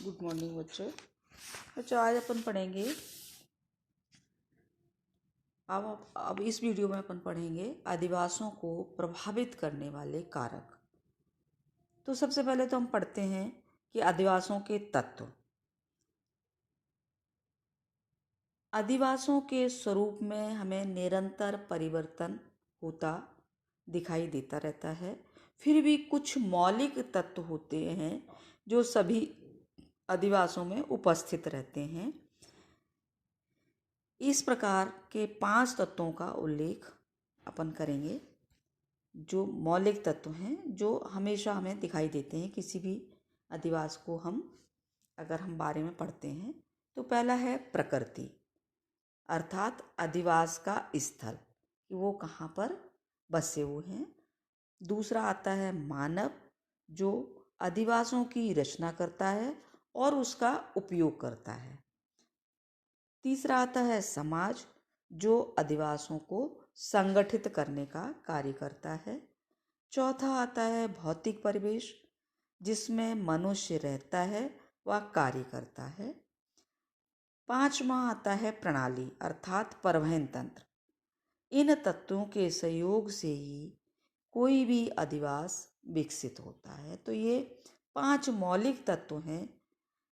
Good morning बच्चों। आज अपन पढ़ेंगे। अब इस वीडियो में अपन पढ़ेंगे आदिवासियों को प्रभावित करने वाले कारक। तो सबसे पहले तो हम पढ़ते हैं कि आदिवासियों के तत्व। आदिवासियों के स्वरूप में हमें निरंतर परिवर्तन होता दिखाई देता रहता है। फिर भी कुछ मौलिक तत्व होते हैं जो सभी आदिवासियों में उपस्थित रहते हैं। इस प्रकार के 5 तत्वों का उल्लेख अपन करेंगे जो मौलिक तत्व हैं, जो हमेशा हमें दिखाई देते हैं किसी भी आदिवास को अगर हम बारे में पढ़ते हैं। तो पहला है प्रकृति, अर्थात आदिवास का स्थल कि वो कहाँ पर बसे हुए हैं। दूसरा आता है मानव, जो आदिवासियों की रचना करता है और उसका उपयोग करता है। तीसरा आता है समाज, जो आदिवासियों को संगठित करने का कार्य करता है। चौथा आता है भौतिक परिवेश, जिसमें मनुष्य रहता है व कार्य करता है। पांचवा आता है प्रणाली, अर्थात परिवहन तंत्र। इन तत्वों के सहयोग से ही कोई भी आदिवास विकसित होता है। तो ये 5 मौलिक तत्व हैं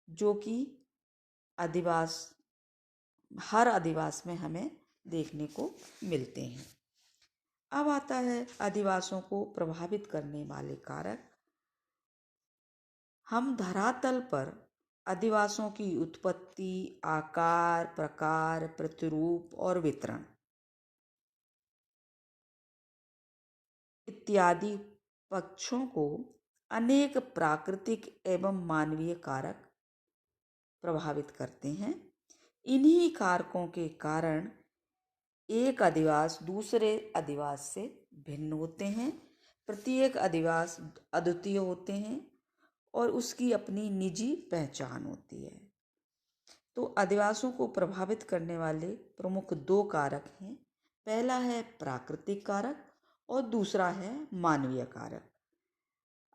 जो कि हर आदिवास में हमें देखने को मिलते हैं। अब आता है आदिवासियों को प्रभावित करने वाले कारक। हम धरातल पर आदिवासियों की उत्पत्ति, आकार, प्रकार, प्रतिरूप और वितरण इत्यादि पक्षों को अनेक प्राकृतिक एवं मानवीय कारक प्रभावित करते हैं। इन्हीं कारकों के कारण एक आदिवास दूसरे आदिवास से भिन्न होते हैं। प्रत्येक आदिवास अद्वितीय होते हैं और उसकी अपनी निजी पहचान होती है। तो आदिवासियों को प्रभावित करने वाले प्रमुख 2 कारक हैं। पहला है प्राकृतिक कारक और दूसरा है मानवीय कारक।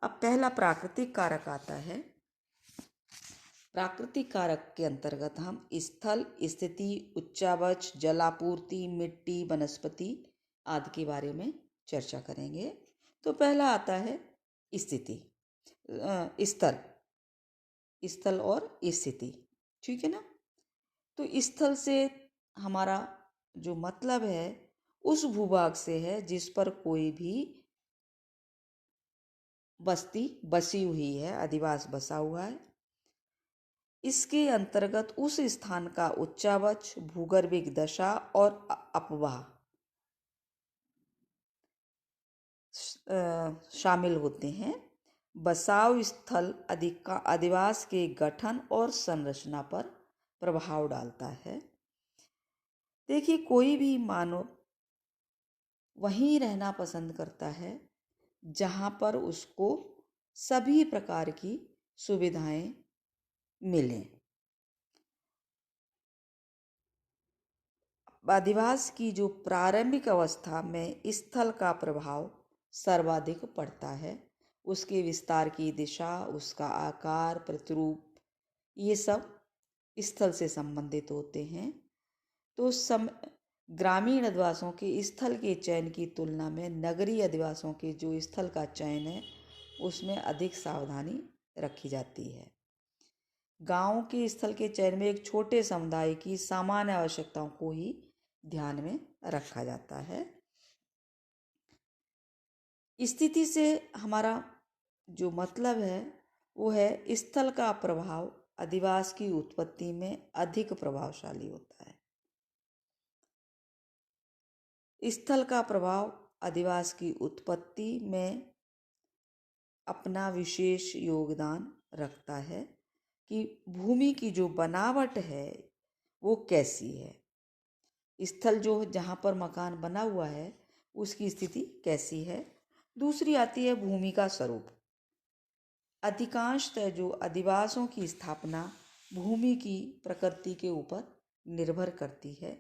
अब पहला प्राकृतिक कारक आता है। प्राकृतिक कारक के अंतर्गत हम स्थल, स्थिति, उच्चावच, जलापूर्ति, मिट्टी, वनस्पति आदि के बारे में चर्चा करेंगे। तो पहला आता है स्थिति, स्थल और स्थिति। ठीक है ना। तो स्थल से हमारा जो मतलब है उस भूभाग से है जिस पर कोई भी बस्ती बसी हुई है, आदिवास बसा हुआ है। इसके अंतर्गत उस स्थान का उच्चावच, भूगर्भिक दशा और अपवाह शामिल होते हैं। बसाव स्थल आदिवास के गठन और संरचना पर प्रभाव डालता है। देखिए, कोई भी मानव वहीं रहना पसंद करता है जहाँ पर उसको सभी प्रकार की सुविधाएं मिलें। आदिवास की जो प्रारंभिक अवस्था में स्थल का प्रभाव सर्वाधिक पड़ता है। उसके विस्तार की दिशा, उसका आकार, प्रतिरूप, ये सब स्थल से संबंधित होते हैं। तो ग्रामीण आदिवासियों के स्थल के चयन की तुलना में नगरीय आदिवासियों के जो स्थल का चयन है उसमें अधिक सावधानी रखी जाती है। गांव के स्थल के चयन में एक छोटे समुदाय की सामान्य आवश्यकताओं को ही ध्यान में रखा जाता है। स्थिति से हमारा जो मतलब है वो है स्थल का प्रभाव आदिवास की उत्पत्ति में अधिक प्रभावशाली होता है। स्थल का प्रभाव आदिवास की उत्पत्ति में अपना विशेष योगदान रखता है कि भूमि की जो बनावट है वो कैसी है। स्थल जो जहाँ पर मकान बना हुआ है उसकी स्थिति कैसी है। दूसरी आती है भूमि का स्वरूप। अधिकांशतः जो आदिवासियों की स्थापना भूमि की प्रकृति के ऊपर निर्भर करती है।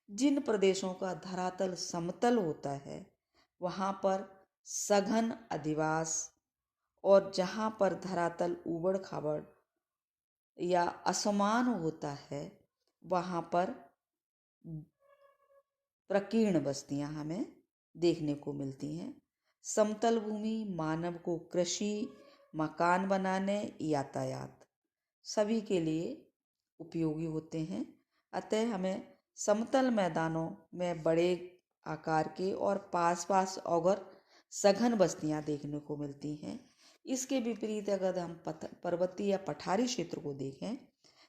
जिन प्रदेशों का धरातल समतल होता है वहाँ पर सघन आदिवास, और जहाँ पर धरातल ऊबड़ खाबड़ या असमान होता है वहाँ पर प्रकीर्ण बस्तियां हमें देखने को मिलती हैं। समतल भूमि मानव को कृषि, मकान बनाने, यातायात सभी के लिए उपयोगी होते हैं। अतः हमें समतल मैदानों में बड़े आकार के और पास पास अगर सघन बस्तियां देखने को मिलती हैं। इसके विपरीत अगर हम पर्वतीय या पठारी क्षेत्र को देखें,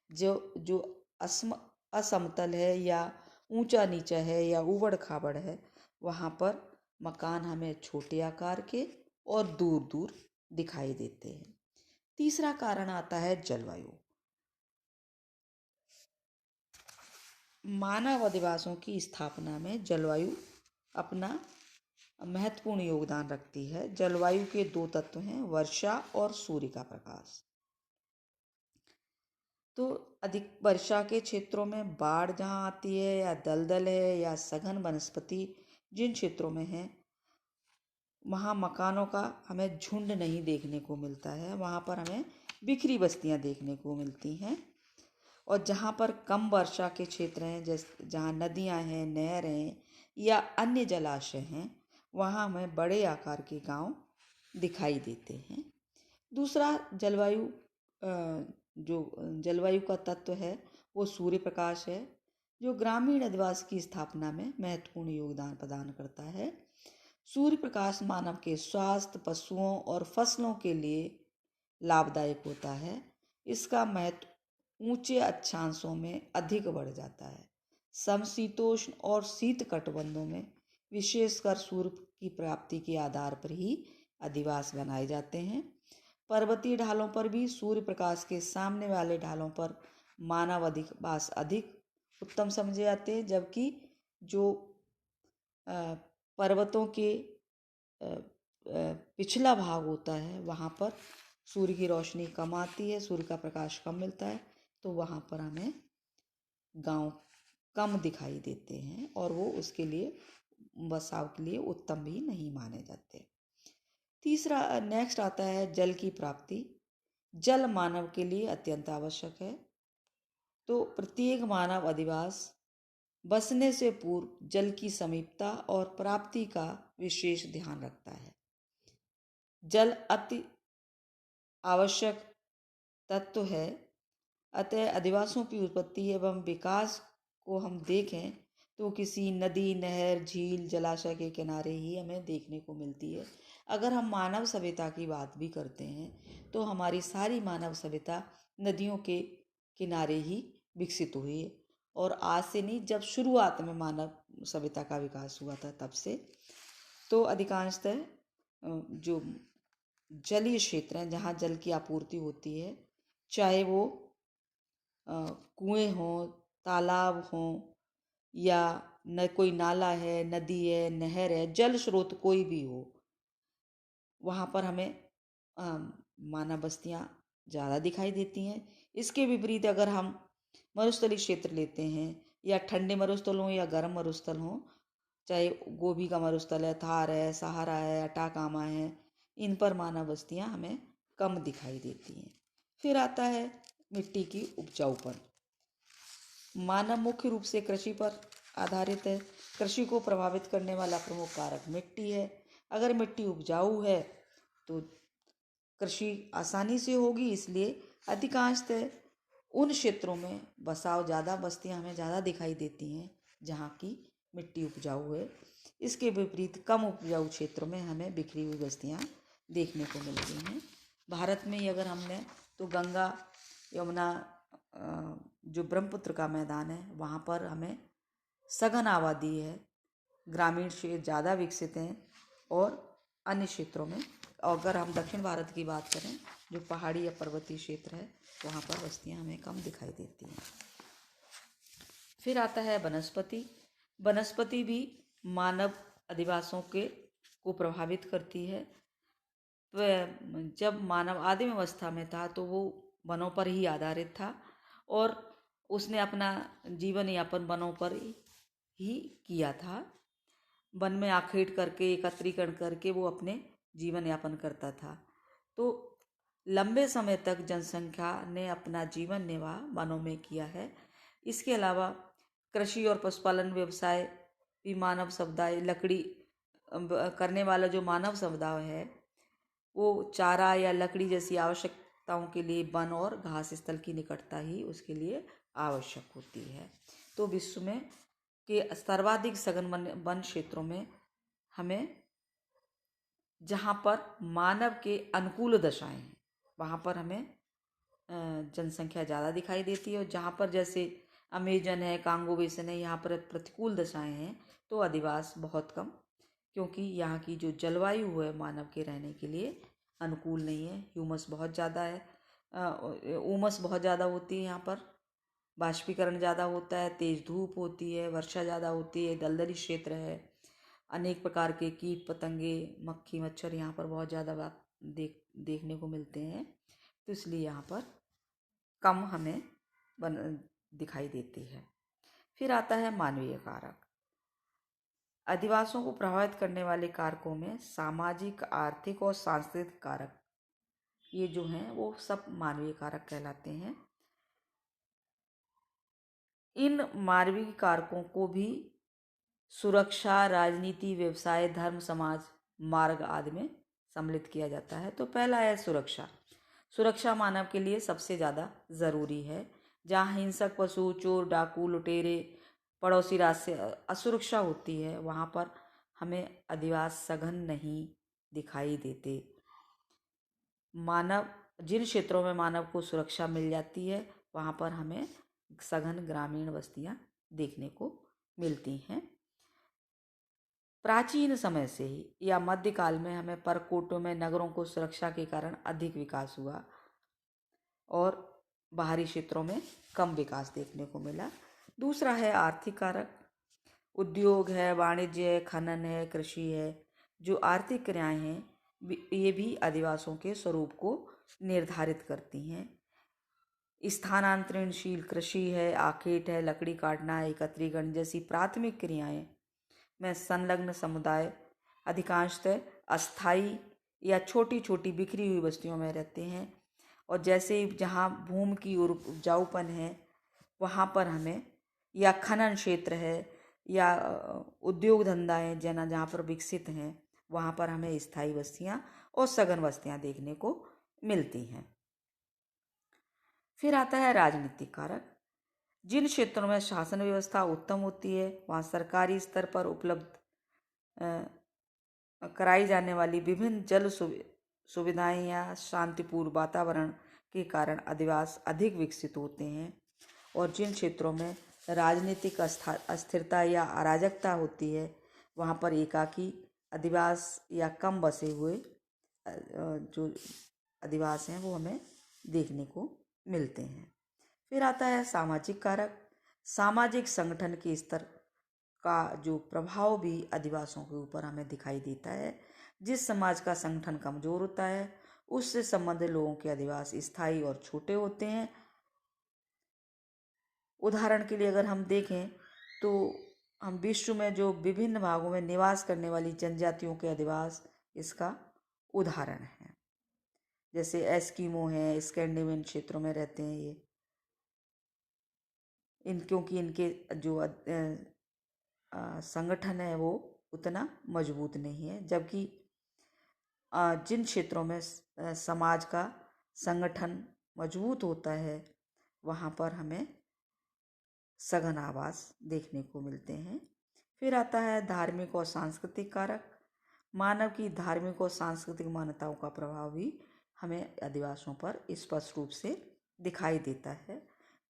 जो जो असमतल है या ऊंचा नीचा है या उबड़ खाबड़ है, वहाँ पर मकान हमें छोटे आकार के और दूर दूर दिखाई देते हैं। तीसरा कारण आता है जलवायु। मानव अधिवासों की स्थापना में जलवायु अपना महत्वपूर्ण योगदान रखती है। जलवायु के दो तत्व हैं, वर्षा और सूर्य का प्रकाश। तो अधिक वर्षा के क्षेत्रों में बाढ़ जहाँ आती है या दलदल है या सघन वनस्पति जिन क्षेत्रों में है, वहाँ मकानों का हमें झुंड नहीं देखने को मिलता है, वहाँ पर हमें बिखरी बस्तियाँ देखने को मिलती हैं। और जहाँ पर कम वर्षा के क्षेत्र हैं, जैसे जहाँ नदियाँ हैं, नहर हैं या अन्य जलाशय हैं, वहाँ हमें बड़े आकार के गांव दिखाई देते हैं। दूसरा जो जलवायु का तत्व है वो सूर्य प्रकाश है, जो ग्रामीण अधिवास की स्थापना में महत्वपूर्ण योगदान प्रदान करता है। सूर्य प्रकाश मानव के स्वास्थ्य, पशुओं और फसलों के लिए लाभदायक होता है। इसका महत्व ऊंचे अक्षांशों में अधिक बढ़ जाता है। समशीतोष्ण और शीत कटिबंधों में विशेषकर सूर्य की प्राप्ति के आधार पर ही अधिवास बनाए जाते हैं। पर्वतीय ढालों पर भी सूर्य प्रकाश के सामने वाले ढालों पर मानव अधिवास अधिक उत्तम समझे जाते हैं, जबकि जो पर्वतों के पिछला भाग होता है वहाँ पर सूर्य की रोशनी कम आती है, सूर्य का प्रकाश कम मिलता है, तो वहाँ पर हमें गांव कम दिखाई देते हैं और वो उसके लिए बसाव के लिए उत्तम भी नहीं माने जाते। तीसरा नेक्स्ट आता है जल की प्राप्ति। जल मानव के लिए अत्यंत आवश्यक है, तो प्रत्येक मानव अधिवास बसने से पूर्व जल की समीपता और प्राप्ति का विशेष ध्यान रखता है। जल अति आवश्यक तत्व है, अतः अधिवासों की उत्पत्ति एवं विकास को हम देखें तो किसी नदी, नहर, झील, जलाशय के किनारे ही हमें देखने को मिलती है। अगर हम मानव सभ्यता की बात भी करते हैं तो हमारी सारी मानव सभ्यता नदियों के किनारे ही विकसित हुई है, और आज से नहीं, जब शुरुआत में मानव सभ्यता का विकास हुआ था तब से। तो अधिकांशतः जो जलीय क्षेत्र हैं जहाँ जल की आपूर्ति होती है, चाहे वो कुएं हों, तालाब हों या न कोई नाला है, नदी है, नहर है, जल स्रोत कोई भी हो, वहाँ पर हमें मानव बस्तियाँ ज़्यादा दिखाई देती हैं। इसके विपरीत अगर हम मरुस्थलीय क्षेत्र लेते हैं, या ठंडे मरुस्थल हों या गर्म मरुस्थल हों, चाहे गोबी का मरुस्थल है, थार है, सहारा है, अटाकामा है, इन पर मानव बस्तियाँ हमें कम दिखाई देती हैं। फिर आता है मिट्टी की उपजाऊपन। मानव मुख्य रूप से कृषि पर आधारित है। कृषि को प्रभावित करने वाला प्रमुख कारक मिट्टी है। अगर मिट्टी उपजाऊ है तो कृषि आसानी से होगी, इसलिए अधिकांशतः उन क्षेत्रों में बसाव ज़्यादा, बस्तियां हमें ज़्यादा दिखाई देती हैं जहाँ की मिट्टी उपजाऊ है। इसके विपरीत कम उपजाऊ क्षेत्रों में हमें बिखरी हुई बस्तियां देखने को मिलती हैं। भारत में ही अगर हमने तो गंगा, यमुना, जो ब्रह्मपुत्र का मैदान है, वहाँ पर हमें सघन आबादी है। ग्रामीण क्षेत्र ज़्यादा विकसित हैं और अन्य क्षेत्रों में, अगर हम दक्षिण भारत की बात करें, जो पहाड़ी या पर्वतीय क्षेत्र है, वहाँ पर बस्तियाँ हमें कम दिखाई देती हैं। फिर आता है वनस्पति। वनस्पति भी मानव अधिवासों को प्रभावित करती है। जब मानव आदिम अवस्था में था तो वो वनों पर ही आधारित था और उसने अपना जीवन यापन वनों पर ही किया था। वन में आखेट करके, एकत्रीकरण करके वो अपने जीवन यापन करता था। तो लंबे समय तक जनसंख्या ने अपना जीवन निर्वाह वनों में किया है। इसके अलावा कृषि और पशुपालन व्यवसाय भी मानव समुदाय, लकड़ी करने वाला जो मानव समुदाय है वो चारा या लकड़ी जैसी आवश्यकताओं के लिए वन और घास स्थल की निकटता ही उसके लिए आवश्यक होती है। तो विश्व में के सर्वाधिक सघन वन क्षेत्रों में हमें जहाँ पर मानव के अनुकूल दशाएं हैं वहाँ पर हमें जनसंख्या ज़्यादा दिखाई देती है, और जहाँ पर जैसे अमेजन है, कांगो बेसिन है, यहाँ पर प्रतिकूल दशाएं हैं तो अधिवास बहुत कम, क्योंकि यहाँ की जो जलवायु है मानव के रहने के लिए अनुकूल नहीं है। ह्यूमस बहुत ज़्यादा है, उमस बहुत ज़्यादा होती है, यहाँ पर बाष्पीकरण ज़्यादा होता है, तेज धूप होती है, वर्षा ज़्यादा होती है, दलदली क्षेत्र है, अनेक प्रकार के कीट पतंगे, मक्खी मच्छर यहाँ पर बहुत ज़्यादा देखने को मिलते हैं। तो इसलिए यहाँ पर कम हमें दिखाई देती है। फिर आता है मानवीय कारक। अधिवासों को प्रभावित करने वाले कारकों में सामाजिक, आर्थिक और सांस्कृतिक कारक, ये जो हैं वो सब मानवीय कारक कहलाते हैं। इन मानवीय कारकों को भी सुरक्षा, राजनीति, व्यवसाय, धर्म, समाज, मार्ग आदि में सम्मिलित किया जाता है। तो पहला है सुरक्षा। सुरक्षा मानव के लिए सबसे ज़्यादा ज़रूरी है। जहाँ हिंसक पशु, चोर, डाकू, लुटेरे, पड़ोसी राज्य से असुरक्षा होती है वहाँ पर हमें अधिवास सघन नहीं दिखाई देते। मानव जिन क्षेत्रों में मानव को सुरक्षा मिल जाती है वहाँ पर हमें सघन ग्रामीण बस्तियाँ देखने को मिलती हैं। प्राचीन समय से ही या मध्यकाल में हमें परकोटों में नगरों को सुरक्षा के कारण अधिक विकास हुआ और बाहरी क्षेत्रों में कम विकास देखने को मिला। दूसरा है आर्थिक कारक। उद्योग है, वाणिज्य है, खनन है, कृषि है, जो आर्थिक क्रियाएं हैं ये भी अधिवासों के स्वरूप को निर्धारित करती हैं। स्थानांतरणशील कृषि है, आखेट है, लकड़ी काटना, एकत्रीकरण जैसी प्राथमिक क्रियाएं में संलग्न समुदाय अधिकांशतः अस्थायी या छोटी छोटी बिखरी हुई बस्तियों में रहते हैं। और जैसे जहाँ भूमि की उपजाऊपन है वहाँ पर हमें, या खनन क्षेत्र है या उद्योग धंधाएं जहाँ पर विकसित हैं वहाँ पर हमें स्थायी बस्तियाँ और सघन बस्तियाँ देखने को मिलती हैं। फिर आता है राजनीतिक कारक। जिन क्षेत्रों में शासन व्यवस्था उत्तम होती है वहाँ सरकारी स्तर पर उपलब्ध कराई जाने वाली विभिन्न जल सुविधाएं या शांतिपूर्ण वातावरण के कारण अधिवास अधिक विकसित होते हैं। और जिन क्षेत्रों में राजनीतिक अस्थिरता या अराजकता होती है वहाँ पर एकाकी अधिवास या कम बसे हुए जो अधिवास हैं वो हमें देखने को मिलते हैं। फिर आता है सामाजिक कारक। सामाजिक संगठन के स्तर का जो प्रभाव भी अधिवासों के ऊपर हमें दिखाई देता है। जिस समाज का संगठन कमजोर होता है उससे संबंधित लोगों के अधिवास स्थायी और छोटे होते हैं। उदाहरण के लिए अगर हम देखें तो हम विश्व में जो विभिन्न भागों में निवास करने वाली जनजातियों के अधिवास इसका उदाहरण है। जैसे एस्किमो हैं, स्कैंडिनेवियन क्षेत्रों में रहते हैं ये, क्योंकि इनके जो संगठन है वो उतना मजबूत नहीं है। जबकि जिन क्षेत्रों में समाज का संगठन मजबूत होता है वहाँ पर हमें सघन आवास देखने को मिलते हैं। फिर आता है धार्मिक और सांस्कृतिक कारक। मानव की धार्मिक और सांस्कृतिक मान्यताओं का प्रभाव भी हमें अधिवासों पर स्पष्ट रूप से दिखाई देता है।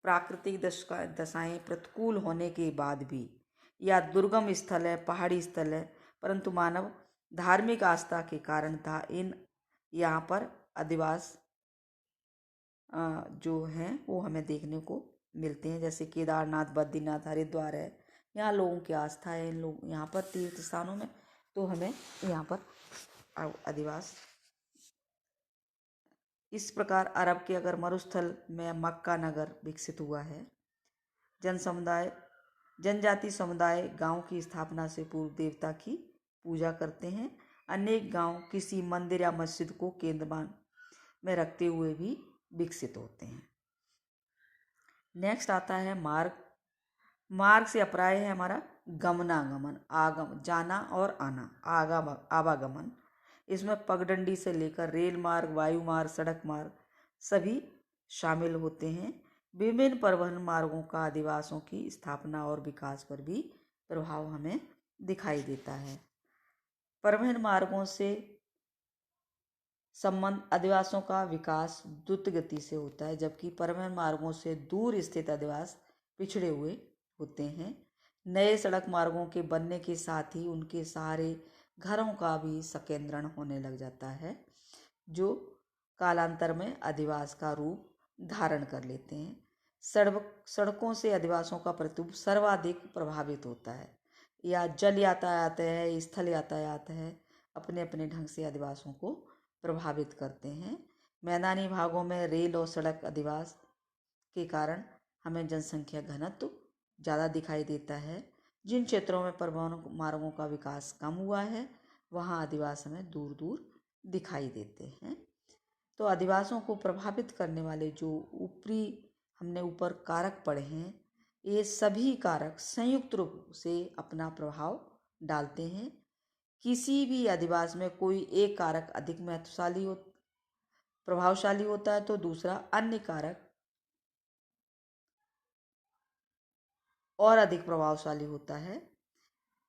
प्राकृतिक दशाएं प्रतिकूल होने के बाद भी, या दुर्गम स्थल है, पहाड़ी स्थल है, परंतु मानव धार्मिक आस्था के कारण इन यहाँ पर अधिवास जो हैं वो हमें देखने को मिलते हैं। जैसे केदारनाथ, बद्रीनाथ, हरिद्वार है, यहाँ लोगों की आस्था है। इन लोग यहाँ पर तीर्थ स्थानों में तो हमें यहाँ पर अधिवास। इस प्रकार अरब के अगर मरुस्थल में मक्का नगर विकसित हुआ है। जनजाति समुदाय गांव की स्थापना से पूर्व देवता की पूजा करते हैं। अनेक गांव किसी मंदिर या मस्जिद को केंद्र में रखते हुए भी विकसित होते हैं। नेक्स्ट आता है मार्ग। मार्ग से अप्राय है हमारा गमनागमन, आगम, जाना और आना, आवागमन। इसमें पगडंडी से लेकर रेल मार्ग, वायु मार्ग, सड़क मार्ग सभी शामिल होते हैं। विभिन्न परिवहन मार्गों का आदिवासियों की स्थापना और विकास पर भी प्रभाव हमें दिखाई देता है। परिवहन मार्गों से संबंध आदिवासियों का विकास द्रुत गति से होता है, जबकि परिवहन मार्गों से दूर स्थित आदिवासी पिछड़े हुए होते हैं। नए सड़क मार्गों के बनने के साथ ही उनके सहारे घरों का भी संकेंद्रण होने लग जाता है, जो कालांतर में आदिवास का रूप धारण कर लेते हैं। सड़कों से आदिवासियों का प्रतिरूप सर्वाधिक प्रभावित होता है। या जल यातायात है, स्थल यातायात है, अपने अपने ढंग से आदिवासियों को प्रभावित करते हैं। मैदानी भागों में रेल और सड़क आदिवास के कारण हमें जनसंख्या घनत्व ज़्यादा दिखाई देता है। जिन क्षेत्रों में परिवहन मार्गों का विकास कम हुआ है वहाँ आदिवास हमें दूर दूर दिखाई देते हैं। तो आदिवासियों को प्रभावित करने वाले जो हमने ऊपर कारक पढ़े हैं, ये सभी कारक संयुक्त रूप से अपना प्रभाव डालते हैं। किसी भी आदिवासी में कोई एक कारक अधिक प्रभावशाली होता है तो दूसरा अन्य कारक और अधिक प्रभावशाली होता है।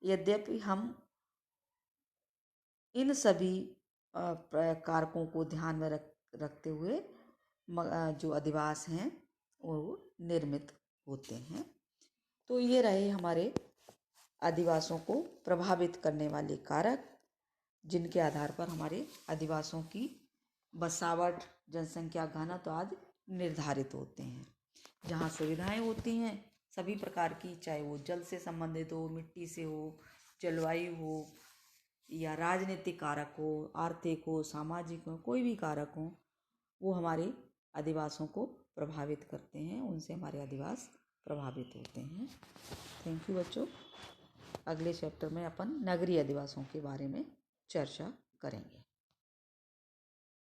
यद्यपि हम इन सभी कारकों को ध्यान में रखते हुए जो आदिवास हैं वो निर्मित होते हैं। तो ये रहे हमारे आदिवासियों को प्रभावित करने वाले कारक, जिनके आधार पर हमारे आदिवासियों की बसावट, जनसंख्या घनत्व आदि निर्धारित होते हैं। जहाँ सुविधाएं होती हैं सभी प्रकार की, चाहे वो जल से संबंधित हो, मिट्टी से हो, जलवायु हो, या राजनीतिक कारक हो, आर्थिक हो, सामाजिक हो, कोई भी कारक हो, वो हमारे आदिवासियों को प्रभावित करते हैं, उनसे हमारे आदिवास प्रभावित होते हैं। थैंक यू बच्चों। अगले चैप्टर में अपन नगरीय आदिवासियों के बारे में चर्चा करेंगे।